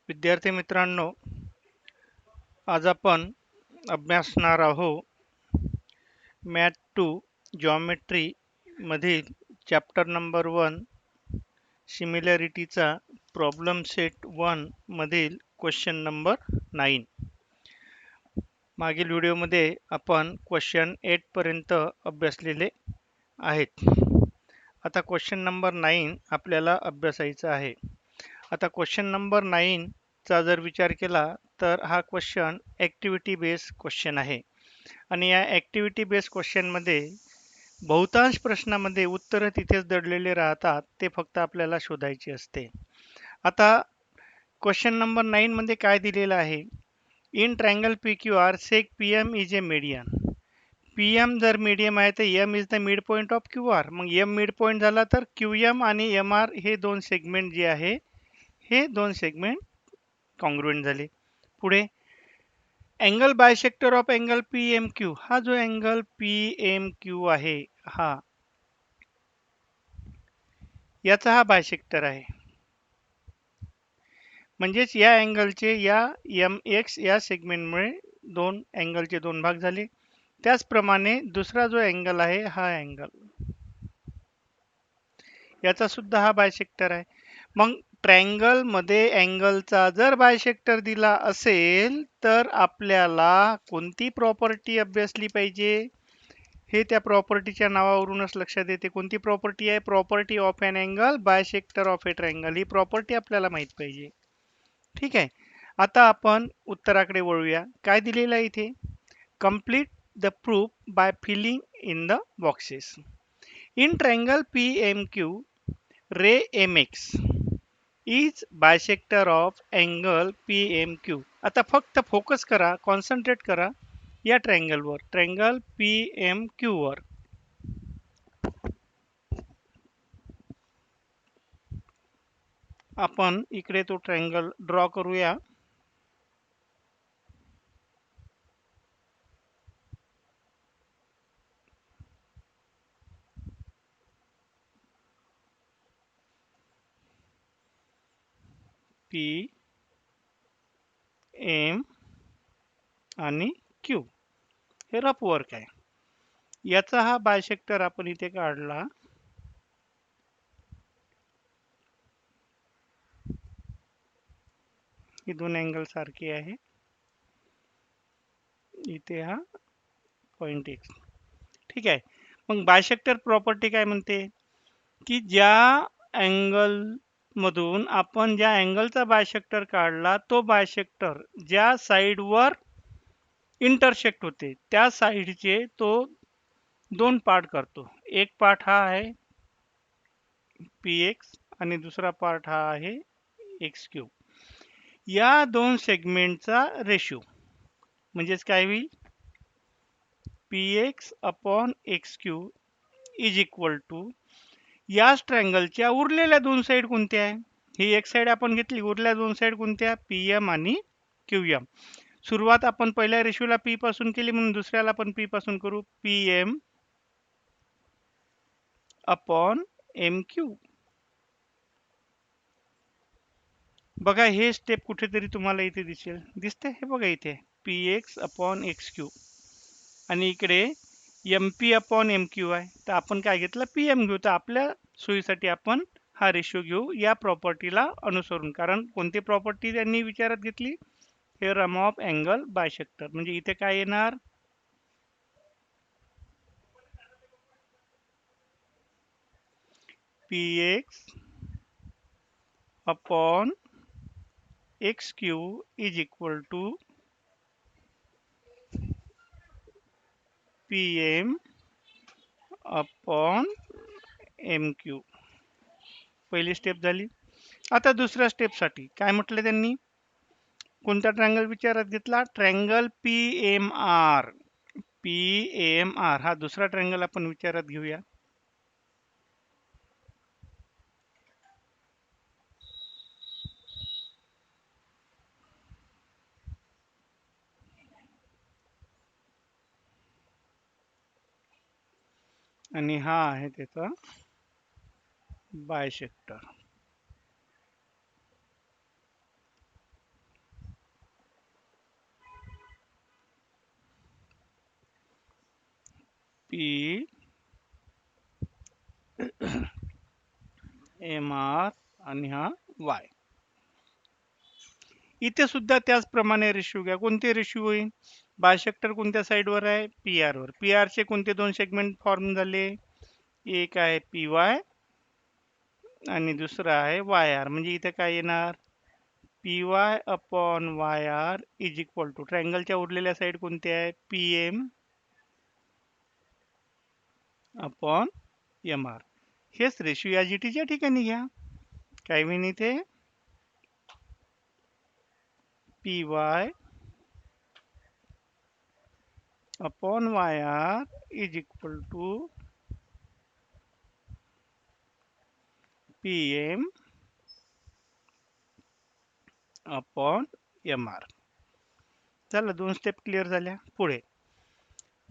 विद्यार्थी मित्रांनो, आज आपण अभ्यासणार आहोत मॅथ 2 जॉमेट्री मधील चॅप्टर नंबर 1 सिमिलॅरिटीचा प्रॉब्लेम सेट 1 मधील क्वेश्चन नंबर 9. मागील व्हिडिओमध्ये आपण क्वेश्चन 8 पर्यंत अभ्यासलेले आहेत. आता क्वेश्चन नंबर 9 आपल्याला अभ्यासायचा आहे. आता क्वेश्चन नंबर 9 चा जर विचार केला तर हा क्वेश्चन ॲक्टिव्हिटी बेस्ड क्वेश्चन आहे आणि या ॲक्टिव्हिटी बेस्ड क्वेश्चनमध्ये बहुतांश प्रश्नामध्ये उत्तरं तिथेच दडलेले राहतात, ते फक्त आपल्याला शोधायचे असते. आता क्वेश्चन नंबर 9 मध्ये काय दिलेलं आहे? In triangle P Q R seg P M is a median. P M जर मीडियम आहे तर M is the midpoint of Q R. मग एम मिड पॉईंट झाला तर क्यू एम आणि एम आर हे दोन सेगमेंट जे आहे हे दोन सेगमेंट कॉन्ग्रुएंट झाले. पुढे angle bisector of angle P M Q. हा जो अँगल पी एम क्यू आहे याचा हा बायसेक्टर आहे. म्हणजेच या अँगलचे या एम एक्स या सेगमेंटमुळे दोन अँगलचे दोन भाग झाले. त्याचप्रमाणे दुसरा जो अँगल आहे हा अँगल याचा सुद्धा हा बायसेक्टर आहे. मग ट्रायंगल मध्ये अँगलचा जर बायसेक्टर दिला असेल तर आपल्याला कोणती प्रॉपर्टी अभ्यासली पाहिजे? हे त्या प्रॉपर्टीच्या नावावरूनच लक्षात येते. कोणती प्रॉपर्टी आहे? Property of an angle bisector of a triangle. ही प्रॉपर्टी आपल्याला माहित पाहिजे. ठीक आहे. आता आपण उत्तराकडे वळूया. काय दिलेलं आहे इथे? Complete the proof by filling in the boxes. In triangle P M Q ray M X is bisector of angle P M Q. आता फक्त फोकस करा, कॉन्सन्ट्रेट करा या ट्रायंगलवर, ट्रायंगल पी एम क्यू वर. आपण इकडे तो ट्रायंगल ड्रॉ करूया. पी एम आणि क्यू हे रफ वर्क आहे. याचा हा बायसेक्टर आपण इथे काढला. ही दोन अँगल सारखी आहे. इथे हा पॉइंट एक्स. ठीक आहे. मग बायसेक्टर प्रॉपर्टी काय म्हणते की ज्या अँगल मधून आपण ज्या अँगलचा बायसेक्टर काढला तो बायसेक्टर ज्या साइडवर इंटरसेक्ट होते त्या साइडचे तो दोन पार्ट करतो. एक पार्ट हा आहे पी एक्स आणि दुसरा पार्ट हा आहे एक्स क्यूब. या दोन सेगमेंटचा रेशो म्हणजेच काय होईल? P X upon X Q is equal to याच ट्रायंगलच्या उरलेल्या दोन साइड कोणत्या आहे? ही एक साइड आपण घेतली, उरल्या दोन साइड कोणत्या? पी एम आणि क्यू एम. सुरुवात आपण पहिल्या रेशोला पी पासून केली म्हणून दुसऱ्याला पण पी पासून करू. P M upon M Q. बघा हे स्टेप कुठेतरी तुम्हाला इथे दिसेल, दिसते हे बघा इथे P X upon X Q आणि इकडे M P upon M Q आहे. तर आपण काय घेतलं? पी एम घेऊ. तर आपल्या सोयीसाठी आपण हा रेशो घेऊ या प्रॉपर्टीला अनुसरून. कारण कोणती प्रॉपर्टी त्यांनी विचारात घेतली? Theorem of angle bisector. म्हणजे इथे काय येणार? P X upon X Q is equal to P M upon M Q. पहिली स्टेप झाली. आता दुसऱ्या स्टेपसाठी काय म्हटलं त्यांनी? कोणता ट्रायंगल विचारात घेतला? Triangle P M R. P M R हा दुसरा ट्रायंगल आपण विचारात घेऊया. आणि हा आहे त्याचा बायसेक्टर. पी एम आर आणि हा वाय. इथे सुद्धा त्याचप्रमाणे रेशिओ घ्या. कोणते रेशिओ होईल? बायसेक्टर कोणत्या साईडवर आहे? पी आर वर. पी आर चे कोणते दोन सेगमेंट फॉर्म झाले? एक आहे पी वाय आणि दुसरा आहे वाय आर. म्हणजे इथे काय येणार? P Y upon Y R is equal to ट्रायंगलच्या उरलेल्या साईड कोणत्या आहे? P M upon M R. हेच रेशिओ या जीटीच्या ठिकाणी घ्या. काय होईल इथे? P Y upon Y R is equal to P M upon M R. चला, दोन स्टेप क्लिअर झाल्या. पुढे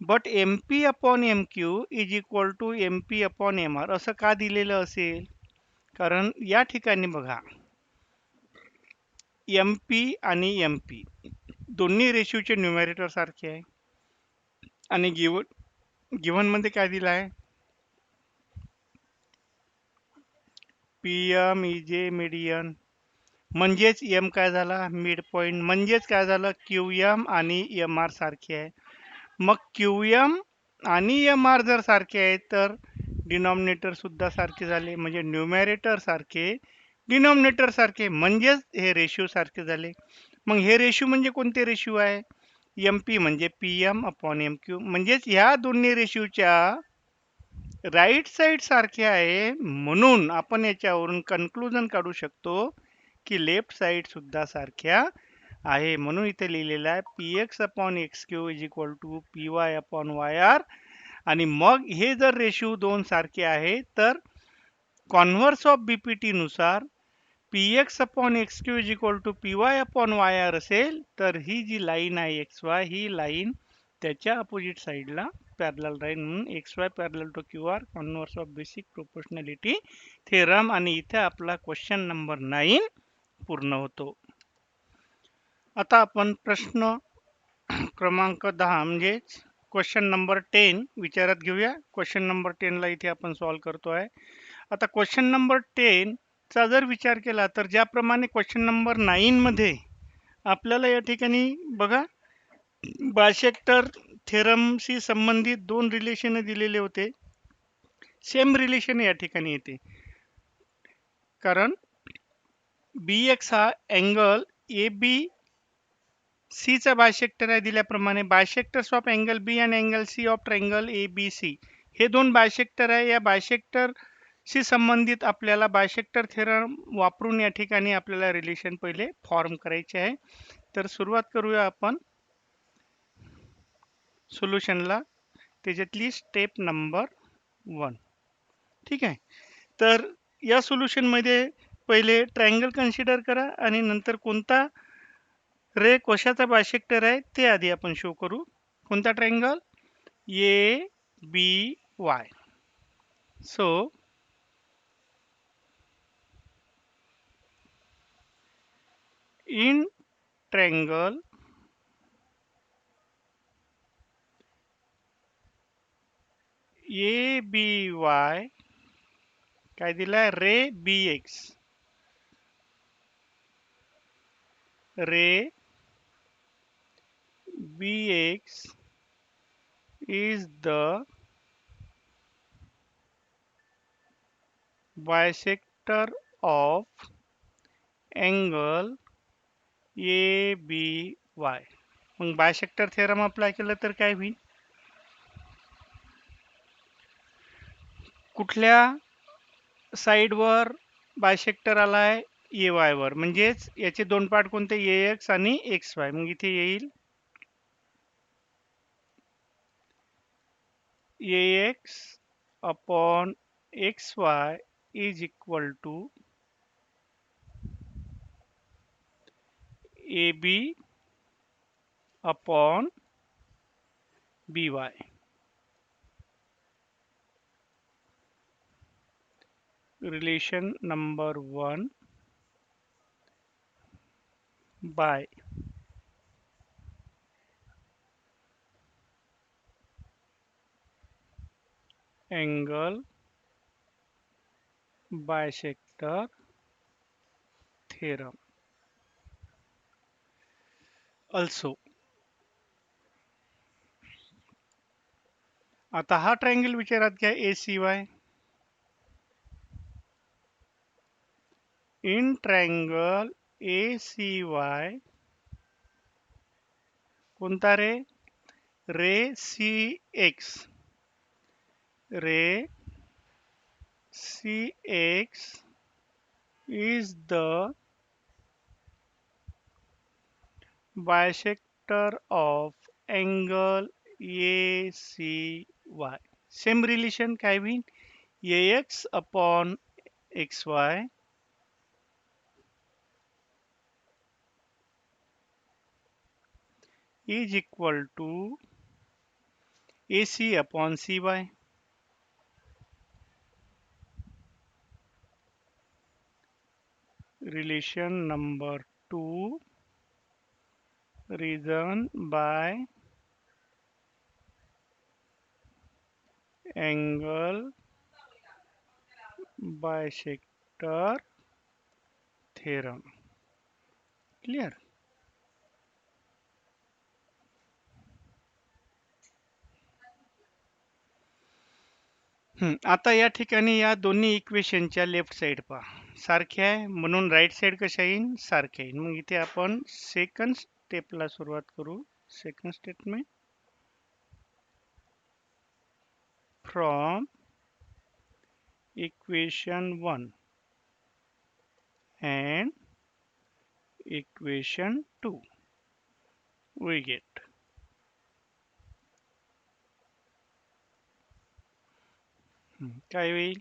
but M P upon M Q is equal to M P upon M R असं का दिलेलं असेल? कारण या ठिकाणी बघा, एम पी आणि एम पी दोन्ही रेशिओचे न्यूमरेटर सारखे आहे आणि गिव्हन मध्ये काय दिलं आहे? P M is a median. म्हणजेच एम काय झाला? Midpoint. म्हणजेच काय झालं? क्यू एम आणि एम आर सारखे आहे. मग क्यू एम आणि एम आर जर सारखे आहेत तर डिनॉमिनेटर सुद्धा सारखे झाले. म्हणजे न्यूमरेटर सारखे, डिनॉमिनेटर सारखे, म्हणजेच हे रेशिओ सारखे झाले. मग हे रेशिओ म्हणजे कोणते रेशिओ आहे? एम पी म्हणजे P M upon M Q. म्हणजेच ह्या दोन्ही रेशिओच्या राईट साईड सारखे आहे. म्हणून आपण याच्यावरून कन्क्लुजन काढू शकतो की लेफ्ट साईड सुद्धा सारख्या आहे. म्हणून इथे लिहिलेलं आहे P X upon X Q is equal to P Y upon Y R. आणि मग हे जर रेशिओ दोन सारखे आहे तर कॉन्व्हर्स ऑफ बीपीटी नुसार P X upon X Q is equal to P Y upon Y R असेल तर ही जी लाईन आहे एक्स वाय, ही लाईन त्याच्या अपोजिट साईडला पॅरलल राहील. म्हणून X Y parallel to Q R, converse of basic proportionality theorem. आणि इथे आपला क्वेश्चन नंबर 9 पूर्ण होतो. आता आपण प्रश्न क्रमांक 10 म्हणजे क्वेश्चन नंबर 10 विचारात घेऊया. क्वेश्चन नंबर 10 ला इथे आपण सॉल्व्ह करतो आहे. आता क्वेश्चन नंबर 10 चा जर विचार केला तर ज्याप्रमाणे क्वेश्चन नंबर 9 मध्ये आपल्याला या ठिकाणी बघा, बायसेक्टर थेरमशी संबंधित दोन रिलेशन दिलेले होते. सेम रिलेशन या ठिकाणी येते. कारण बी एक्स हा अँगल ए बी सी चा बायसेक्टर आहे दिल्याप्रमाणे. बायसेक्टर्स ऑफ अँगल बी आणि angle C of triangle A B C हे दोन बायसेक्टर आहे. या बायसेक्टर शी संबंधित आपल्याला बायसेक्टर थेरम वापरून या ठिकाणी आपल्याला रिलेशन पहिले फॉर्म करायचे आहे. तर सुरुवात करूया आपण सोल्युशनला. त्याच्यातली स्टेप नंबर 1. ठीक आहे. तर या सोल्युशन मध्ये पहिले ट्रायंगल कन्सिडर करा आणि नंतर कोणता रे कशाचा बायसेक्टर आहे ते आधी आपण शो करू. कोणता triangle? A B Y. So in triangle ABY काय दिलाय? Ray BX. Ray BX is the bisector of angle ABY. मग बायसेक्टर थेरम अप्लाय केलं तर काय होईल? कुठल्या साईडवर बायसेक्टर आलाय? ए वाय वर. म्हणजेच याचे दोन पार्ट कोणते? एक्स आणि एक्स वाय. मग इथे येईल ax upon X Y is equal to ab upon by. Relation number 1 by angle bisector theorem. Also, आता हा ट्रायंगल विचारात घ्या ACY. In triangle ACY कोणता रे? रे CX. Ray CX is the bisector of angle ACY. Same relation काय होईल? AX upon XY is equal to AC upon CY. Relation number 2, reason by angle bisector theorem. Clear? आता या ठिकाणी या दोन्ही इक्वेशनच्या left side पहा सारखे आहे म्हणून राईट साइड कशा येईल सारखे येईल. मग इथे आपण सेकंड स्टेपला सुरुवात करू. Second statement from equation 1 and equation 2 we get काय होईल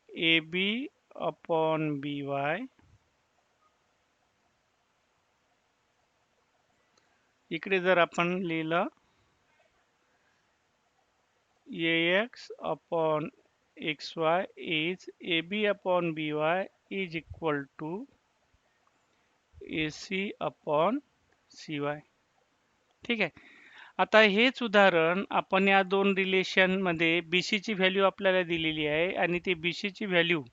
AB upon BY इकडे जर आपण लिहिलं AX upon XY is AB upon BY is equal to AC upon CY. ठीक आहे. आता हेच उदाहरण आपण या दोन रिलेशन मध्ये BC ची व्हॅल्यू आपल्याला दिलेली आहे आणि ती BC ची व्हॅल्यू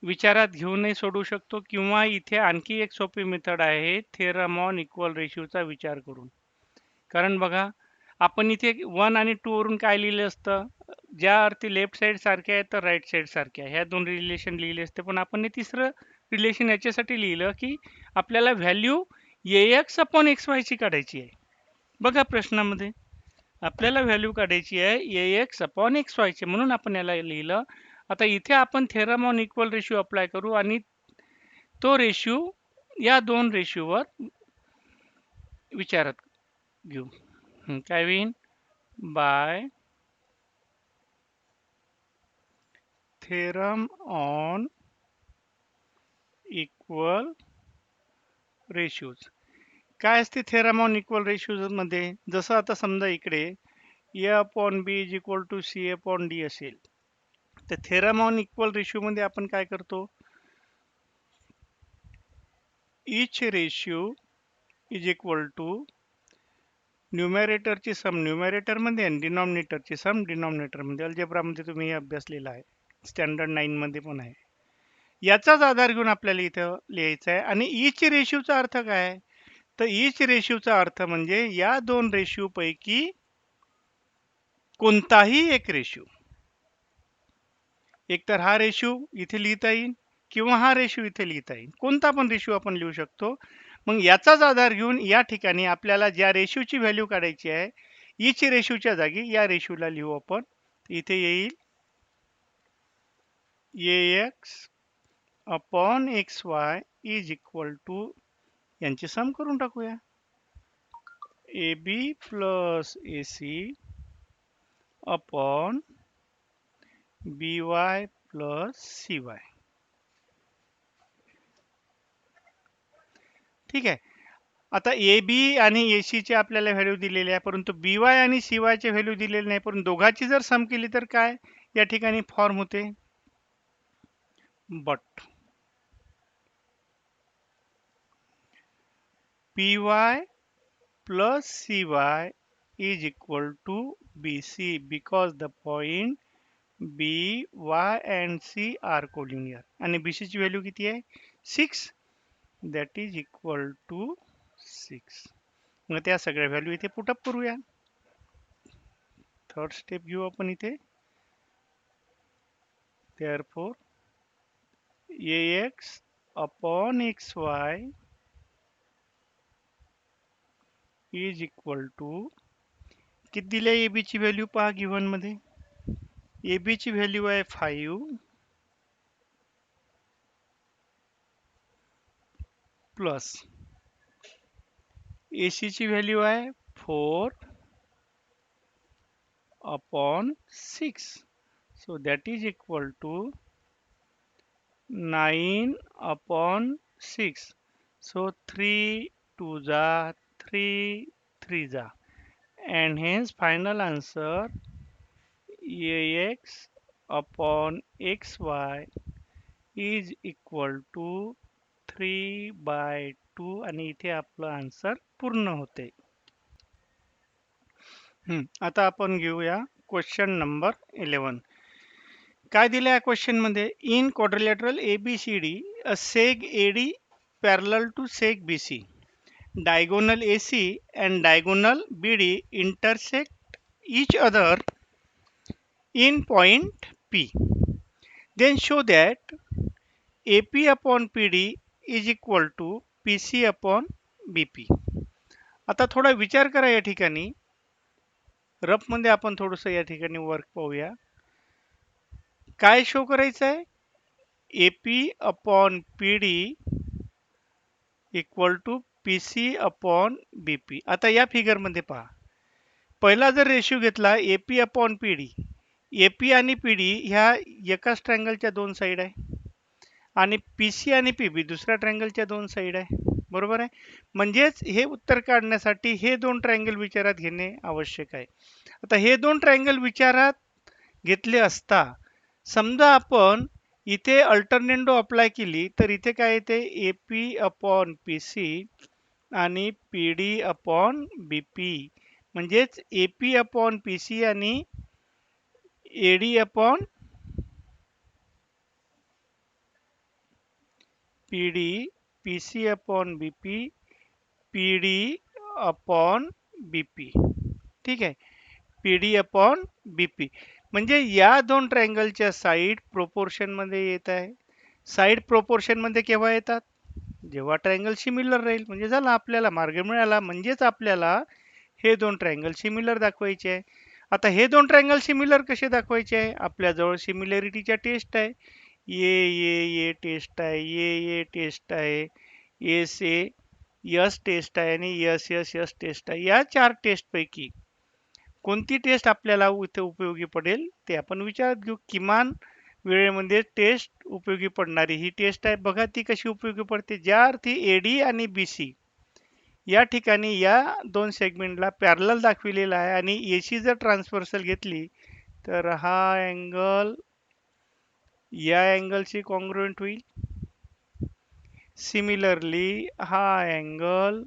विचारात घेऊनही सोडवू शकतो किंवा इथे आणखी एक सोपी मेथड आहे थेरम ऑन इक्वल रेशियोचा विचार करून. कारण बघा आपण इथे 1 आणि 2 वरून काय लिहिलं असतं ज्या अर्थी लेफ्ट साइड सारखे आहे तर राईट साइड सारखे आहे ह्या दोन रिलेशन लिहिले असते पण आपण हे तिसरं रिलेशन याच्यासाठी लिहिलं की आपल्याला व्हॅल्यू AX अपॉन XY ची काढायची आहे. बघा प्रश्नामध्ये आपल्याला व्हॅल्यू काढायची आहे AX अपॉन XY ची म्हणून आपण याला लिहिलं. आता इथे आपण theorem on equal ratio apply करू आणि तो रेशियो या दोन रेशियोवर विचारात घेऊ. काय होईल by theorem on equal ratios. काय असते थेरम ऑन इक्वल रेशियोज मध्ये जसं आता समजा इकडे A upon B is equal to C upon D असेल तर थेरम ऑन इक्वल रेशियो मध्ये आपण काय करतो each ratio is equal to न्यूमरेटरची सम न्यूमरेटर मध्ये आणि डिनॉमिनेटरची सम डिनॉमिनेटर मध्ये. अल्जेब्रामध्ये तुम्ही हे अभ्यासलेला आहे स्टँडर्ड 9 मध्ये पण आहे. याचाच आधार घेऊन आपल्याला इथं लिहायचं आहे. आणि ईच रेशियोचा अर्थ काय तर ईच रेशियोचा अर्थ म्हणजे या दोन रेशियो पैकी कोणताही एक रेशियो एकतर हा रेशियो इथे लिहिता येईल किंवा हा रेशियो इथे लिहिता येईल कोणता पण रेशियो आपण लिहू शकतो. मग याचाच आधार घेऊन या ठिकाणी आपल्याला ज्या रेशियोची व्हॅल्यू काढायची आहे ईच रेशियोच्या जागी या रेशियोला लिहू आपण. इथे येईल AX upon XY is equal to यांची सम करून टाकूया AB plus AC upon BY plus CY. ठीक आहे. आता AB आणि AC चे आपल्याला व्हॅल्यू दिलेले आहे परंतु BY आणि CY चे व्हॅल्यू दिलेले नाही परंतु दोघांची जर सम केली तर काय या ठिकाणी फॉर्म होते but PY plus CY is equal to BC because the point B, Y and C are collinear. आणि BC ची व्हॅल्यू किती आहे 6, that is equal to 6. मग त्या सगळ्या व्हॅल्यू इथे पुटअप करूया. थर्ड स्टेप घेऊ आपण इथे. therefore AX upon XY is equal to किती दिले AB ची व्हॅल्यू पहा गिव्हन मध्ये. AB ची व्हॅल्यू आहे 5 प्लस AC ची व्हॅल्यू आहे 4 upon 6. So that is equal to 9 upon 6. So 3 2 जा 3 3 जा, and hence final answer AX upon XY is equal to 3/2 आणि इथे आपलं आन्सर पूर्ण होते. आता आपण घेऊया क्वेश्चन नंबर 11. काय दिलं या क्वेश्चन मध्ये? In quadrilateral ABCD a सेग AD parallel to seg BC, diagonal AC and diagonal BD intersect each other in point P. Then show that AP upon PD is equal to PC upon BP. आता थोडा विचार करा या ठिकाणी. Rough मध्ये आपण थोडंसं या ठिकाणी वर्क पाहूया. काय शो करायचं आहे? AP upon PD equal to PC upon BP. आता या फिगर मध्ये पहा. पहिला जर रेशिओ घेतला AP अपॉन PD, AP आणि PD ह्या एकाच ट्रायंगलच्या दोन साइड आहे आणि PC आणि PB दुसऱ्या ट्रायंगलच्या दोन साइड आहे. बरोबर आहे. म्हणजेच हे उत्तर काढण्यासाठी हे दोन ट्रायंगल विचारात घेणे आवश्यक आहे. आता हे दोन ट्रायंगल विचारात घेतले असता समजा आपण इथे अल्टरनेटो अप्लाय केली तर इथे काय येते? AP अपॉन PC आणि PD अपॉन BP. म्हणजेच AP अपॉन PC आणि AD upon PD, PC upon BP, PD upon BP. ठीक आहे. PD upon BP. म्हणजे या दोन ट्रायंगलच्या साइड प्रोपोर्शन मध्ये येत आहे. साइड प्रोपोर्शन मध्ये केव्हा येतात? जेव्हा ट्रायंगल सिमिलर राहील. म्हणजे झाला आपल्याला मार्ग मिळाला. म्हणजेच आपल्याला हे दोन ट्रायंगल सिमिलर दाखवायचे आहे. आता हे दोन ट्रायंगल सिमिलर कसे दाखवायचे आहे? आपल्याजवळ सिमिलॅरिटीच्या टेस्ट आहे. ये टेस्ट आहे, ये टेस्ट आहे, एस टेस्ट आहे आणि एस टेस्ट आहे. या चार टेस्ट पैकी कोणती टेस्ट आपल्याला इथे उपयोगी पडेल ते आपण विचारात घेऊ. किमान वेळेमध्ये टेस्ट उपयोगी पडणारी ही टेस्ट आहे. बघा ती कशी उपयोगी पडते. ज्या अर्थी AD आणि BC या ठिकाणी या दोन सेगमेंटला पॅरलल दाखविलेला आहे आणि AC जर ट्रान्सव्हर्सल घेतली तर हा अँगल या अँगलशी कॉन्ग्रुएंट होईल. सिमिलरली हा अँगल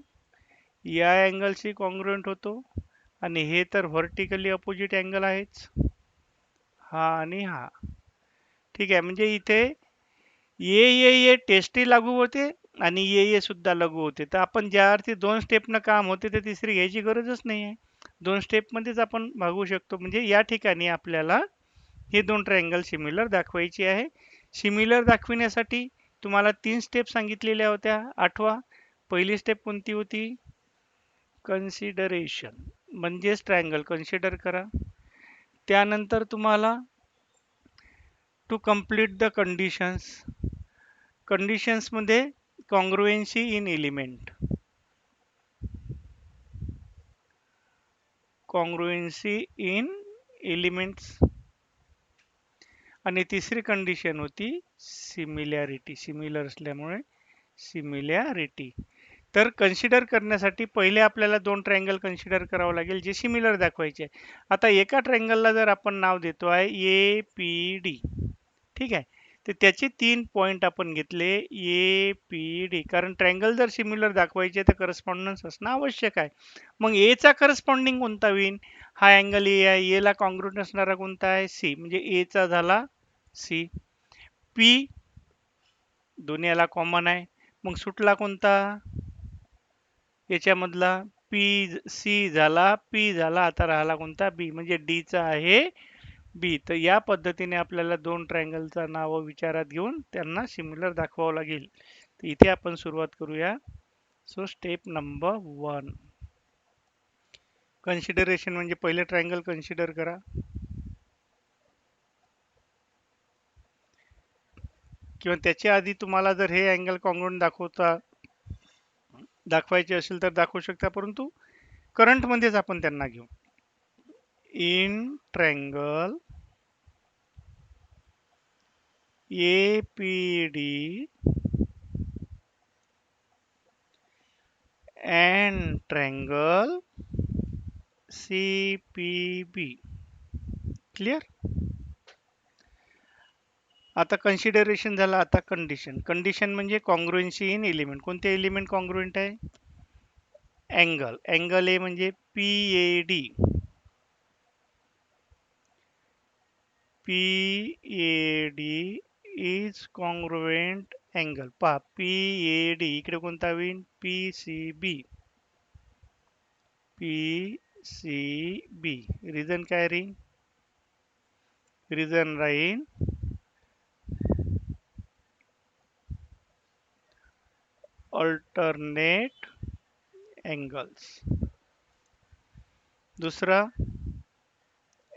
या अँगलशी कॉन्ग्रुएंट होतो आणि हे तर व्हर्टिकली अपोजिट अँगल आहेच, हा आणि हा. ठीक आहे. म्हणजे इथे ये टेस्टही लागू होते आणि ये सुद्धा लागू होते. तर आपण ज्या अर्थी दोन स्टेपनं काम होते ते तिसरी घ्यायची गरजच नाही आहे. दोन स्टेपमध्येच आपण भागू शकतो. म्हणजे या ठिकाणी आपल्याला हे दोन ट्रायंगल सिमिलर दाखवायची आहे. सिमिलर दाखविण्यासाठी तुम्हाला 3 स्टेप सांगितलेल्या होत्या. आठवा. पहिली स्टेप कोणती होती? कन्सिडरेशन. म्हणजेच ट्रायंगल कन्सिडर करा. त्यानंतर तुम्हाला to complete the conditions. Conditions मध्ये congruency in element, congruency in elements. आणि तिसरी कंडिशन होती सिमिलॅरिटी. सिमिलर असल्यामुळे सिमिलॅरिटी. तर कन्सिडर करण्यासाठी पहिले आपल्याला दोन ट्रायंगल कन्सिडर करावं लागेल जे सिमिलर दाखवायचे. आता एका ट्रायंगलला जर आपण नाव देतो आहे APD. ठीक आहे. तर त्याचे 3 पॉइंट आपण घेतले ए पी डी, कारण ट्रायंगल जर सिमिलर दाखवायचे तर करस्पॉन्डन्स असणं आवश्यक आहे. मग ए चा करस्पॉन्डिंग कोणता होईल? हा अँगल ए आहे, ए ला कॉन्ग्रुएंट असणारा कोणता आहे? सी. म्हणजे ए चा झाला सी. पी दोन्ही याला कॉमन आहे, मग सुटला कोणता याच्यामधला? पी. सी झाला, पी झाला, आता राहिला कोणता? बी. म्हणजे डी चा आहे बी. तर या पद्धतीने आपल्याला दोन ट्रायंगलचा नाव विचारात घेऊन त्यांना सिमिलर दाखवावं लागेल. तर इथे आपण सुरुवात करूया. सो स्टेप नंबर 1, कन्सिडरेशन म्हणजे पहिले ट्रायंगल कन्सिडर करा. किंवा त्याच्या आधी तुम्हाला जर हे अँगल कॉन्ग्रुएंट दाखवायचे असेल तर दाखवू शकता, परंतु करंट मध्येच आपण त्यांना घेऊ. In triangle APD and triangle CPB. Clear? आता कन्सिडरेशन झालं. आता कंडिशन. कंडिशन म्हणजे कॉन्ग्रुएन्सी इन एलिमेंट. कोणते एलिमेंट कॉन्ग्रुएंट आहे? अँगल. अँगल ए म्हणजे PAD. PAD is congruent angle. पहा, PAD इकडे कोणता होईल? PCB. PCB. रिझन काय राहील? रिझन राहील अल्टरनेट अँगल्स. दुसरा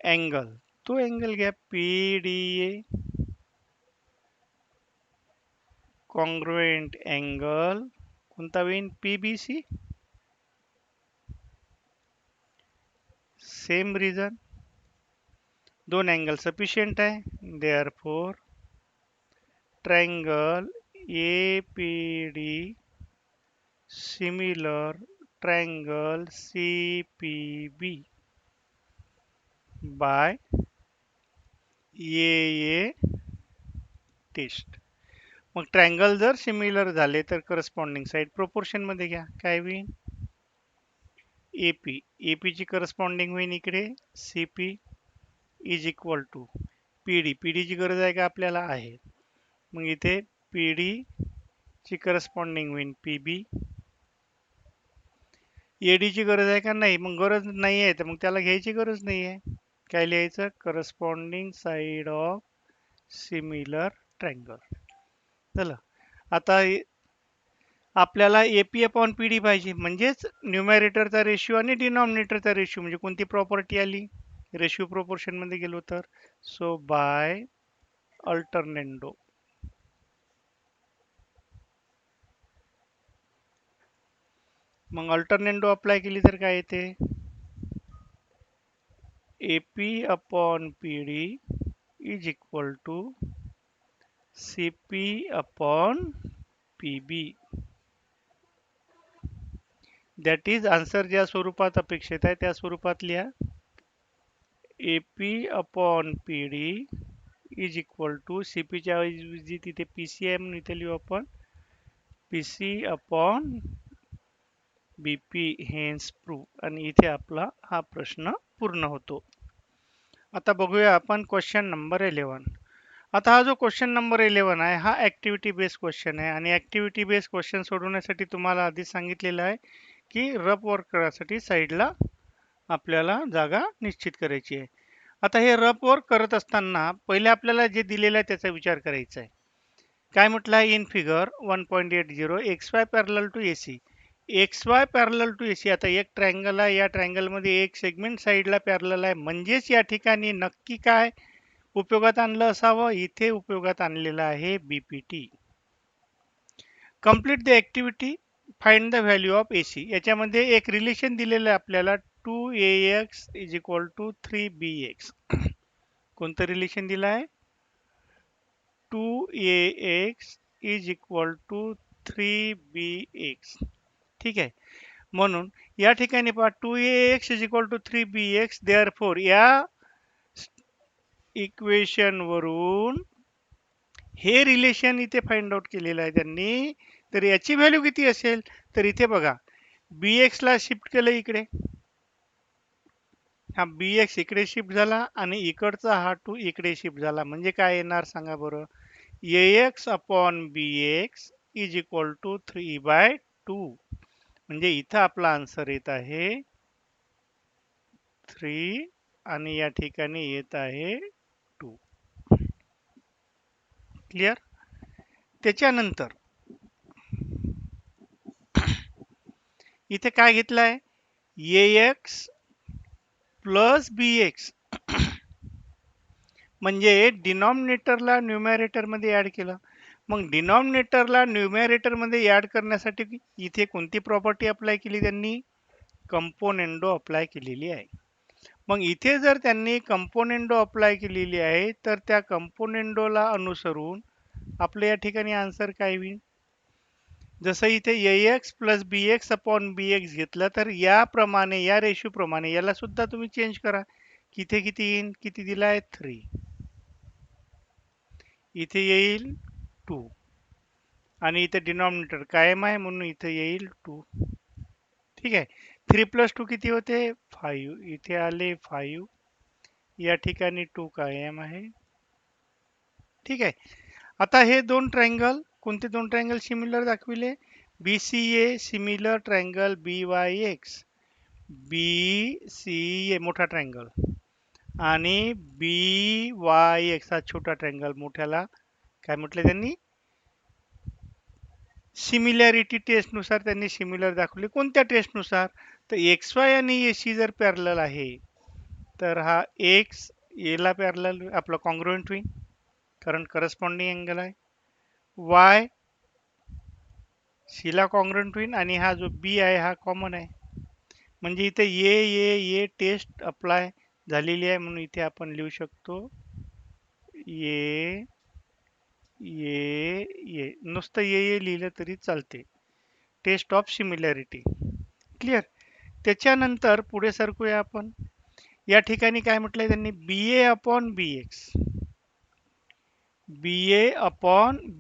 अँगल, तो अँगल घ्या PDA, कॉन्ग्रुएंट अँगल कोणता होईल? PBC. सेम रिझन, दोन अँगल सफिशियंट आहे. Therefore triangle APD similar triangle CPB by AA test. मग ट्रायंगल जर सिमिलर झाले तर करस्पॉन्डिंग साईड प्रोपोर्शन मध्ये घ्या. काय होईल? AP. AP ची करस्पॉन्डिंग होईल इकडे CP is equal to PD. PD ची गरज आहे का आपल्याला? आहे. मग इथे PD ची करस्पॉन्डिंग होईल PB. AD ची गरज आहे का? नाही. मग गरज नाही आहे तर मग त्याला घ्यायची गरज नाही आहे. काय लिहायचं? Corresponding side of similar triangle. झालं. आता आपल्याला AP अपॉन PD पाहिजे, म्हणजेच न्यूमॅरेटरचा रेशिओ आणि डिनॉमिनेटरचा रेशिओ. म्हणजे कोणती प्रॉपर्टी आली? रेशिओ प्रोपोर्शन मध्ये गेलो तर. So by alternendo. मग अल्टरनेंडो अप्लाय केली तर काय येते? AP upon PD is equal to CP upon PB. That is answer ज्या स्वरूपात अपेक्षित आहे त्या स्वरूपात लिहा. AP upon PD is equal to CP च्या ऐवजी तिथे PC आहे म्हणून इथे लिहू आपण PC upon BP. Hence prove. आणि इथे आपला हा प्रश्न पूर्ण होतो. आता बघूया आपण क्वेश्चन नंबर 11. आता हा जो क्वेश्चन नंबर 11 आहे हा ऍक्टिव्हिटी बेस्ड क्वेश्चन आहे, आणि ऍक्टिव्हिटी बेस्ड क्वेश्चन सोडवण्यासाठी तुम्हाला आधी सांगितलेलं आहे की रफ वर्क करायसाठी साईडला आपल्याला जागा निश्चित करायची आहे. आता हे रफ वर्क करत असताना पहिले आपल्याला जे दिलेलं आहे त्याचा विचार करायचा आहे. काय म्हटलं आहे? In figure 1.80 XY parallel to AC. XY parallel to AC. आता एक ट्रायंगल आहे, या ट्रायंगल मध्ये एक सेगमेंट साईडला पॅरलल आहे, म्हणजेच या ठिकाणी नक्की काय उपयोगात आणलं असावं? इथे उपयोगात आणलेलं आहे BPT. Complete the activity, find the value of AC. याच्यामध्ये एक रिलेशन दिलेलं आहे आपल्याला 2AX is equal to 3BX. कोणतं रिलेशन दिलं आहे? 2AX is equal to 3BX. ठीक आहे. म्हणून या ठिकाणी पहा 2AX is equal to 3BX. Therefore या इक्वेशन वरून हे रिलेशन इथे फाइंड आउट केलेलं आहे त्यांनी. तर याची व्हॅल्यू किती असेल, तर इथे बघा bx ला शिफ्ट केलं इकडे, हा bx इकडे शिफ्ट झाला आणि इकडचा हा 2 इकडे शिफ्ट झाला, म्हणजे काय येणार सांगा बरं. ax upon bx is equal to 3/2. म्हणजे इथं आपला आन्सर येत आहे 3 आणि या ठिकाणी येत आहे 2. क्लिअर. त्याच्यानंतर इथे काय घेतलंय, ax प्लस bx म्हणजे डिनॉमिनेटरला न्यूमॅरेटर मध्ये ऍड केलं. मग डिनॉमिनेटरला न्यूमॅरेटर मध्ये ऍड करण्यासाठी इथे कोणती प्रॉपर्टी अप्लाय केली त्यांनी, कंपोनेंडो अप्लाय केलेली आहे. मग इथे जर त्यांनी कंपोनेंडो अप्लाय केलेली आहे तर त्या कंपोनेंडोला अनुसरून आपल्या या ठिकाणी आन्सर काय होईल. जसं इथे ax plus bx upon bx घेतलं तर याप्रमाणे या रेशो प्रमाणे याला सुद्धा तुम्ही चेंज करा. इथे किती येईल, किती दिलाय 3, इथे येईल 2 आणि इथे डिनॉमिनेटर कायम आहे म्हणून इथे येईल 2. ठीक आहे. 3 प्लस 2 किती होते 5, इथे आले 5, या ठिकाणी 2 कायम आहे. ठीक आहे. आता हे दोन ट्रायंगल, कोणते दोन ट्रायंगल सिमिलर दाखविले, BCA similar triangle BYX, BCA मोठा ट्रायंगल आणि BYX हा छोटा ट्रायंगल, मोठ्याला काय म्हटलं त्यांनी, सिमिलॅरिटी टेस्ट नुसार त्यांनी सिमिलर दाखवले. कोणत्या टेस्ट नुसार, तर XY आणि AC जर पॅरलल आहे तर हा X A ला पॅरलल आपला कॉन्ग्रुएंट होईल कारण करस्पॉन्डिंग अँगल आहे. Y C ला कॉन्ग्रुएंट होईल आणि हा जो B आहे हा कॉमन आहे. म्हणजे इथे ये टेस्ट अप्लाय झालेली आहे म्हणून इथे आपण लिहू शकतो ये नुसतं ये लिहिलं तरी चालते. Test of similarity. क्लिअर. त्याच्यानंतर पुढे सरकूया आपण. या ठिकाणी काय म्हटलंय त्यांनी, BA अपॉन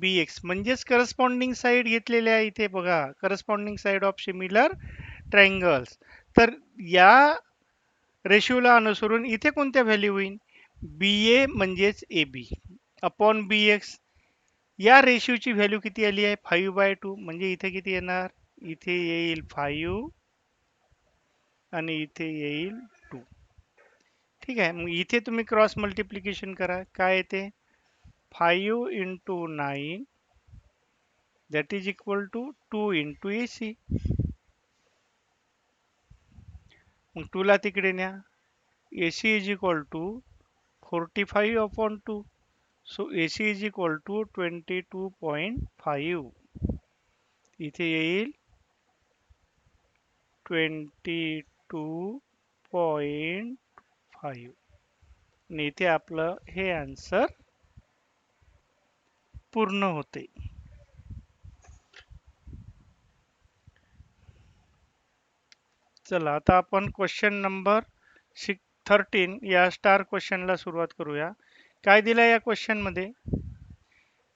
BX म्हणजेच करस्पॉन्डिंग साइड घेतलेले आहे इथे बघा, corresponding side of similar triangles. तर या रेशिओला अनुसरून इथे कोणत्या व्हॅल्यू होईल, BA म्हणजेच AB अपॉन BX. या रेशिओची व्हॅल्यू किती आली आहे 5/2, म्हणजे इथे किती येणार, इथे येईल 5 आणि इथे येईल 2. ठीक आहे. मग इथे तुम्ही क्रॉस मल्टिप्लिकेशन करा, काय येते 5 into 9 that is equal to 2 into AC. मग 2 ला तिकडे न्या, AC is equal to 45 upon 2. So AC is equal to 22.5. इथे येईल 22.5 आणि इथे आपलं हे आन्सर पूर्ण होते. चला आता आपण क्वेश्चन नंबर 13 या स्टार क्वेश्चनला सुरुवात करूया. काय दिलं या क्वेश्चन मध्ये,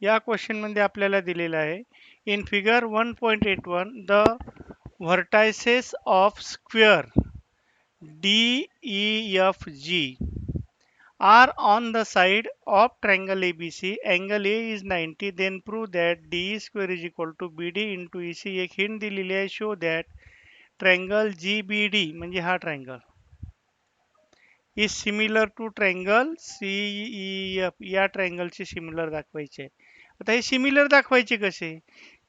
या क्वेश्चन मध्ये आपल्याला दिलेलं आहे, in figure 1.81 the vertices of square DEFG are on the side of triangle ABC. Angle A is 90. Then prove that DE square is equal to BD into EC. एक हिंट दिलेली आहे, show that triangle GBD म्हणजे हा triangle is similar to triangle CEF. या ट्रायंगलचे similar दाखवायचे आहे. आता हे सिमिलर दाखवायचे कसे,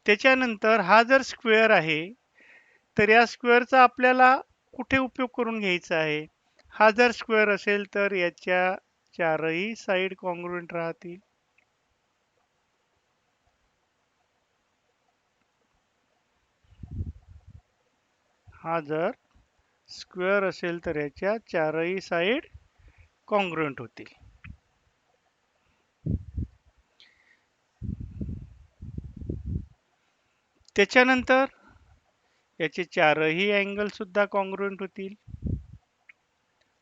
त्याच्यानंतर हा जर स्क्वेअर आहे तर या स्क्वेअरचा आपल्याला कुठे उपयोग करून घ्यायचा आहे, हा जर स्क्वेअर असेल तर याच्या चारही साइड कॉन्ग्रुएंट राहतील. हा जर स्क्वेअर असेल तर याच्या चारही साइड कॉन्ग्रुएंट होतील. त्याच्यानंतर याचे चारही अँगल सुद्धा कॉन्ग्रुएंट होतील.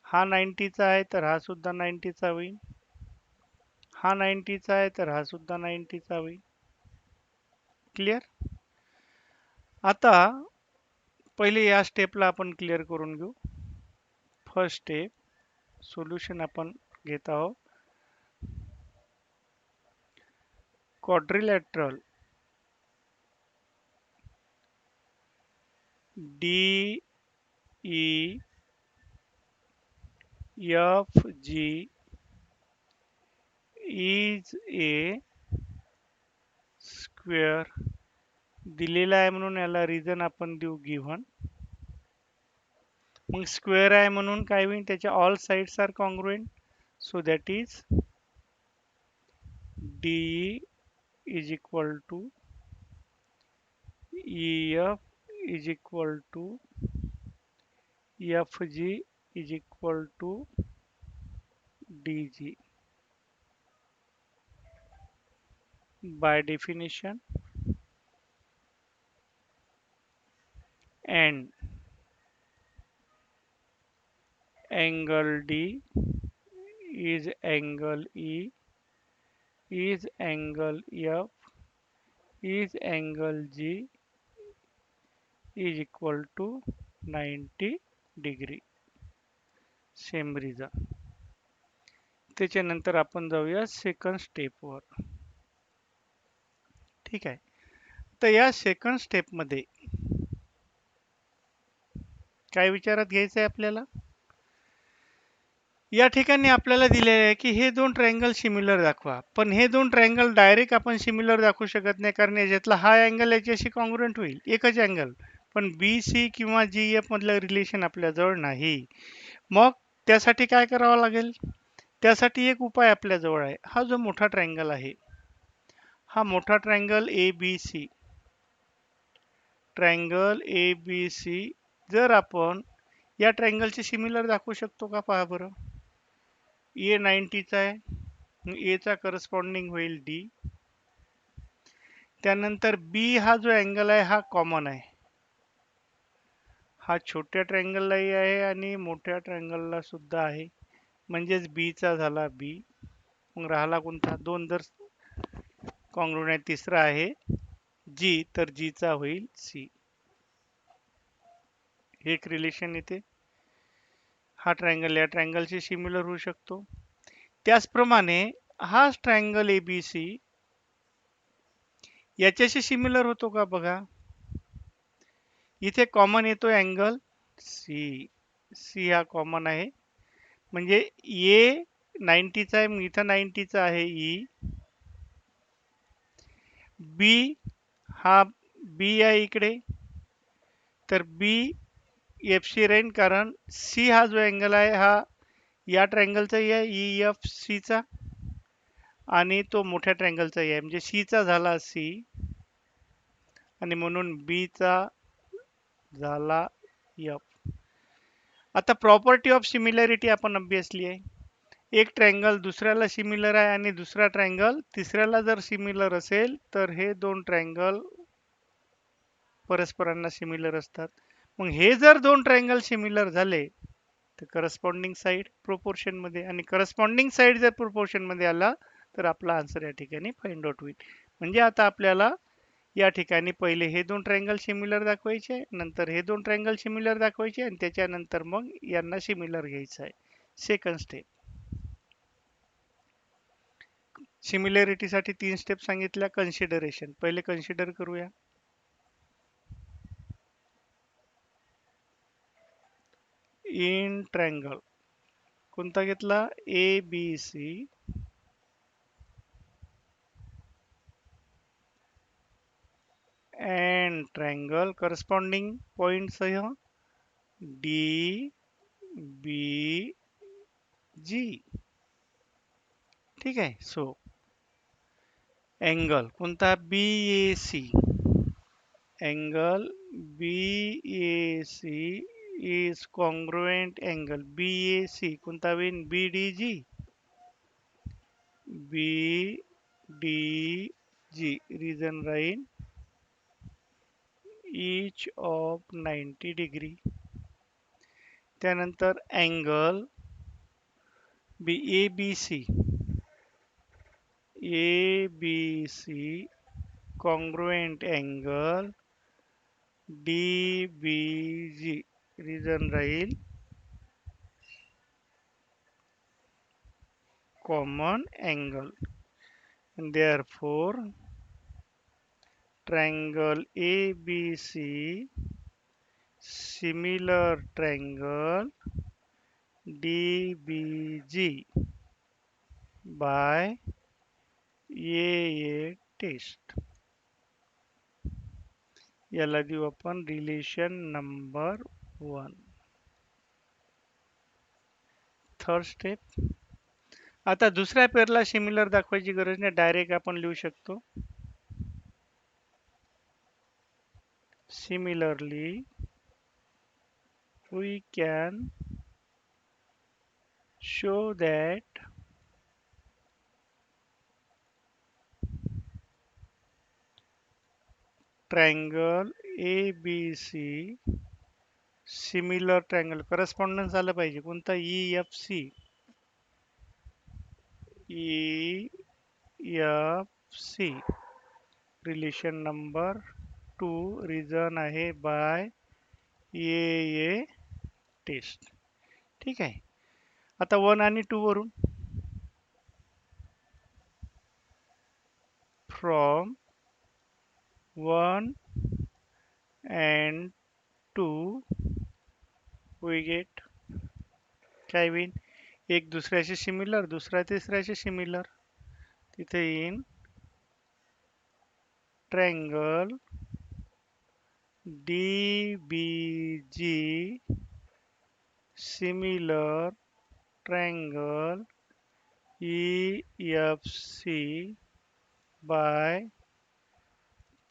हा 90चा आहे तर हा सुद्धा 90चा होईल. हा 90चा आहे तर हा सुद्धा 90चा होईल. क्लिअर? आता पहिले या स्टेपला आपण क्लिअर करून घेऊ. फर्स्ट स्टेप सोल्युशन आपण घेत आहोत. Quadrilateral D E F G is a square दिलेला आहे म्हणून याला रिझन आपण देऊ गिव्हन. मग स्क्वेअर आहे म्हणून काय होईल, त्याच्या all sides are congruent, so that is D is equal to EF is equal to FG is equal to DG. By definition, and angle D is angle E is angle F is angle G is equal to 90 degree. Same reason. त्याच्यानंतर आपण जाऊया second स्टेपवर. ठीक आहे. तर या second स्टेपमध्ये काय विचारात घ्यायचं आहे आपल्याला? या ठिकाणी आपल्याला दिलेले आहे की हे दोन ट्रायंगल सिमिलर दाखवा. पण हे दोन ट्रायंगल डायरेक्ट आपण सिमिलर दाखवू शकत नाही, कारण याच्यातला हा अँगल याच्याशी कॉन्ग्रुएंट होईल, एकच अँगल. पण बी सी किंवा जी एफ मधलं रिलेशन आपल्याजवळ नाही. मग त्यासाठी काय करावं लागेल? त्यासाठी एक उपाय आपल्याजवळ आहे. हा जो मोठा ट्रायंगल आहे, हा मोठा triangle A B C, triangle A B C जर आपण या ट्रायंगलचे सिमिलर दाखवू शकतो का? पहा बरं. ए 90चा आहे, ए चा करस्पॉन्डिंग होईल डी. त्यानंतर बी हा जो अँगल आहे हा कॉमन आहे, हा छोट्या ट्रायंगललाही आहे आणि मोठ्या ट्रायंगलला सुद्धा आहे, म्हणजेच बी चा झाला बी. मग राहिला कोणता? दोन जर कॉन्ग्रुएंट आहे, तिसरा आहे जी, तर जी चा होईल सी. एक रिलेशन येते. हा ट्रायंगल या ट्रायंगलशी सिमिलर होऊ शकतो. त्याचप्रमाणे हा ट्रायंगल एबीसी याच्याशी सिमिलर होतो का? बघा, इथे कॉमन येतो अँगल सी. सी हा कॉमन आहे, म्हणजे ए 90चा आहे, इथं 90चा आहे ई. बी हा बी आहे इकडे, तर बी एफ सी राहील, कारण सी हा जो अँगल आहे हा या ट्रायंगलचाही आहे ई एफ सीचा, आणि तो मोठ्या ट्रायंगलचाही आहे, म्हणजे सी चा झाला सी आणि म्हणून बी चा झाला एफ. आता प्रॉपर्टी ऑफ सिमिलॅरिटी आपण अभ्यासली आहे. एक ट्रायंगल दुसऱ्याला सिमिलर आहे आणि दुसरा ट्रायंगल तिसऱ्याला जर सिमिलर असेल तर हे दोन ट्रायंगल परस्परांना सिमिलर असतात. मग हे जर दोन ट्रायंगल सिमिलर झाले तर करस्पॉन्डिंग साइड प्रोपोर्शन मध्ये, आणि करस्पॉन्डिंग साइड जर प्रोपोर्शन मध्ये आला तर आपला आन्सर या ठिकाणी फाइंड आउट होईल. म्हणजे आता आपल्याला या ठिकाणी पहिले हे दोन ट्रायंगल सिमिलर दाखवायचे, नंतर हे दोन ट्रायंगल सिमिलर दाखवायचे, आणि त्याच्यानंतर मग यांना सिमिलर घ्यायचं आहे. Second step. सिमिलॅरिटीसाठी 3 स्टेप सांगितल्या. कन्सिडरेशन पहिले कन्सिडर करूया. इन ट्रायंगल कोणता घेतला? A B C and triangle corresponding point सह डी बी जी. ठीक आहे. सो अँगल कोणता? B A C. Angle B A C is congruent angle B A C कोणता होईल? B D G. B D G reason राहील each of 90 degree. त्यानंतर angle B A B C ABC congruent angle DBG. Region राहील common angle, and therefore triangle ABC similar triangle DBG by AA test. याला देऊ आपण relation number 1. Third step. आता दुसऱ्या पेअरला similar दाखवायची गरज नाही, डायरेक्ट आपण लिहू शकतो. Similarly, we can show that triangle ABC similar triangle correspondence आलं पाहिजे. कोणता? EFC. EFC relation number 2 reason आहे बाय AA टेस्ट. ठीक आहे. आता 1 आणि 2 वरून फ्रॉम 1 and 2 we get काय होईल? एक दुसऱ्याशी सिमिलर, दुसरा तिसऱ्याशी सिमिलर. तिथे येईन triangle DBG similar triangle EFC by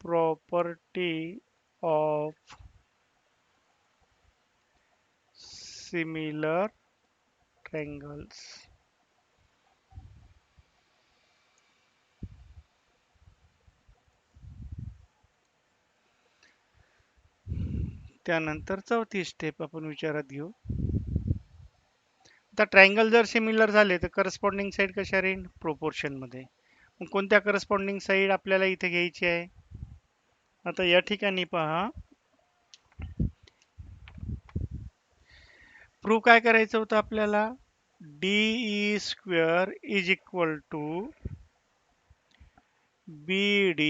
property of similar triangles. त्यानंतर चौथी स्टेप आपण विचारात घेऊ. आता ट्रायंगल जर सिमिलर झाले तर करस्पॉन्डिंग साइड कशा राहील? प्रोपोर्शन मध्ये. मग कोणत्या करस्पॉन्डिंग साइड आपल्याला इथे घ्यायची आहे? आता या ठिकाणी पहा, प्रूव्ह काय करायचं होतं आपल्याला? DE square is equal to BD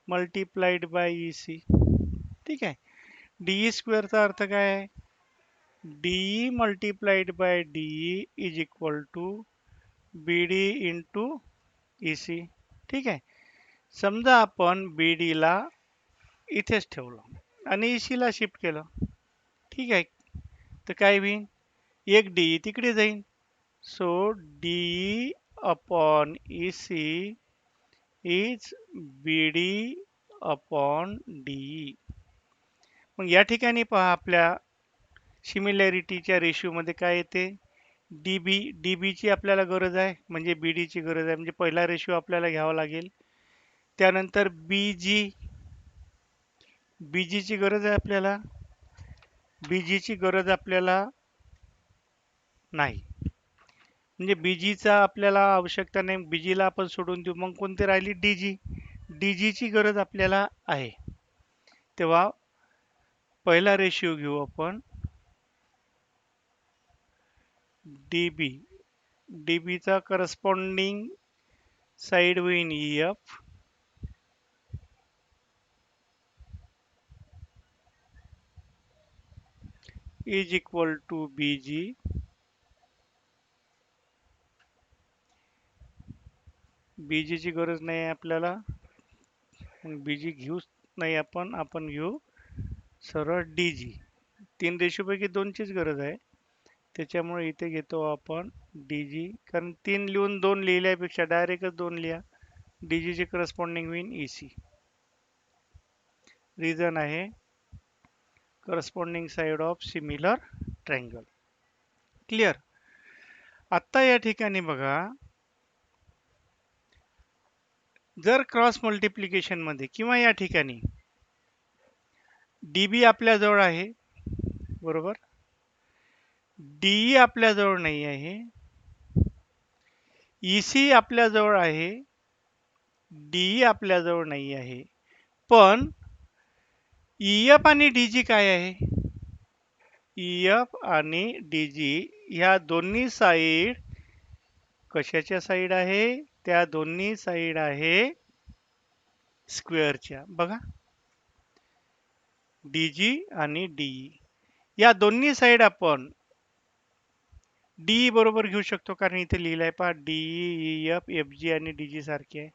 multiplied by EC. ठीक आहे. DE स्क्वेअरचा अर्थ काय आहे? DE multiplied by DE is equal to BD into EC. ठीक आहे. समजा आपण BD ला इथेच ठेवलं आणि EC ला शिफ्ट केलं. ठीक आहे. तर काय होईल? एक DE तिकडे जाईल. So DE upon EC is BD upon DE. मग या ठिकाणी पहा, आपल्या सिमिलॅरिटीच्या रेशिओमध्ये काय येते? DB ची आपल्याला गरज आहे, म्हणजे BD ची गरज आहे, म्हणजे पहिला रेशिओ आपल्याला घ्यावा लागेल. त्यानंतर BG ची गरज आहे आपल्याला. BG ची गरज आपल्याला नाही, म्हणजे BG चा आपल्याला आवश्यकता नाही. BG ला आपण सोडून देऊ. मग कोणती राहिली? DG ची गरज आपल्याला आहे. तेव्हा पहिला रेशिओ घेऊ आपण DB चा करस्पॉन्डिंग साइड होईल EF is equal to BG. BG ची गरज नाही आहे आपल्याला, BG घेऊच नाही आपण घेऊ सरळ DG. 3 रेशो पैकी 2 चीच गरज आहे, त्याच्यामुळे इथे घेतो आपण DG. कारण 3 लिहून 2 लिहिल्यापेक्षा डायरेक्टच 2 लिहा. DG चे करस्पॉन्डिंग होईल EC. रिझन आहे corresponding side of similar triangle. Clear? आता या ठिकाणी बघा, जर क्रॉस मल्टिप्लिकेशन मध्ये किंवा या ठिकाणी DB आपल्याजवळ आहे, बरोबर, DE आपल्याजवळ नाही आहे, EC आपल्याजवळ आहे, DE आपल्याजवळ नाही आहे. पण EF आणि DG काय आहे? EF आणि DG ह्या दोन्ही साईड कशाच्या साईड आहे? त्या दोन्ही साईड आहे स्क्वेअरच्या. बघा, DG आणि DE या दोन्ही साईड आपण DE बरोबर घेऊ शकतो, कारण इथे लिहिलंय पहा, DE, EF, FG आणि DG सारखे आहे.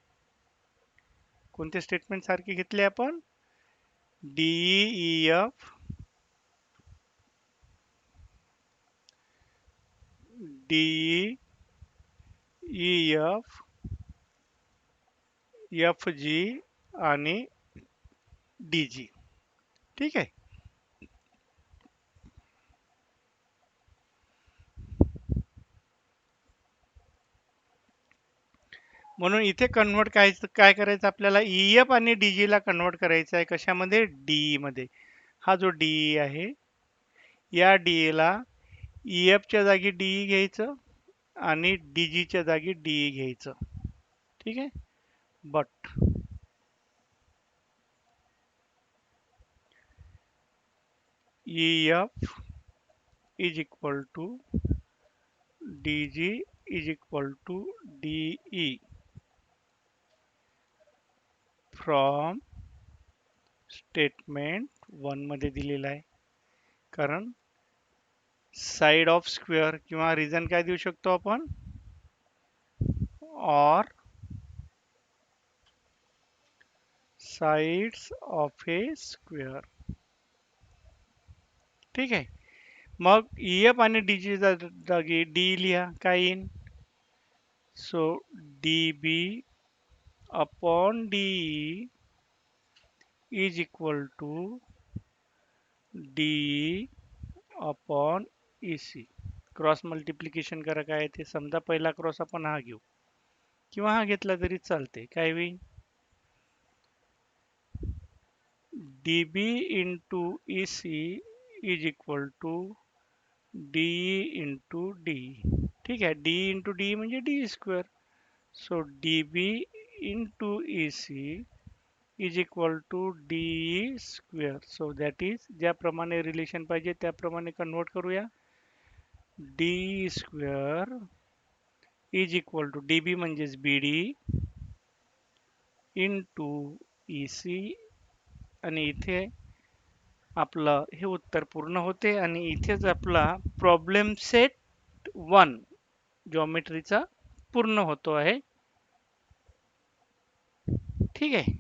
कोणते स्टेटमेंट सारखे घेतले आपण? DE, EF, DE, EF, FG आणि DG. ठीक आहे. म्हणून इथे कन्वर्ट काय करायचं आपल्याला? EF आणि DG ला कन्वर्ट करायचं आहे. कशामध्ये? DE मध्ये. हा जो DE आहे, या DE ला EF च्या जागी DE घ्यायचं आणि DG च्या जागी DE घ्यायचं. ठीक आहे. But EF is equal to DG is equal to DE from statement 1 मध्ये दिलेला आहे. कारण साइड ऑफ स्क्वेअर किंवा रिझन काय देऊ शकतो आपण? और साइड्स ऑफ ए स्क्वेअर. ठीक आहे. मग EF आणि DG जागी D लिहा. काय येईन? So DB upon DE is equal to DE upon EC. Cross multiplication करा. काय ते समजा पहिला क्रॉस आपण हा घेऊ किंवा हा घेतला तरी चालते. काय होईल? DB into EC is equal to DE into DE. ठीक आहे. DE इंटू DE म्हणजे DE square. So DB into EC is equal to DE square. So that is, ज्याप्रमाणे रिलेशन पाहिजे त्याप्रमाणे कन्वर्ट करूया. DE square is equal to DB म्हणजेच BD into EC, आणि इथे आपलं हे उत्तर पूर्ण होते आणि इथेच आपला प्रॉब्लेम सेट 1 जॉमेट्रीचा पूर्ण होतो आहे. ठीक आहे.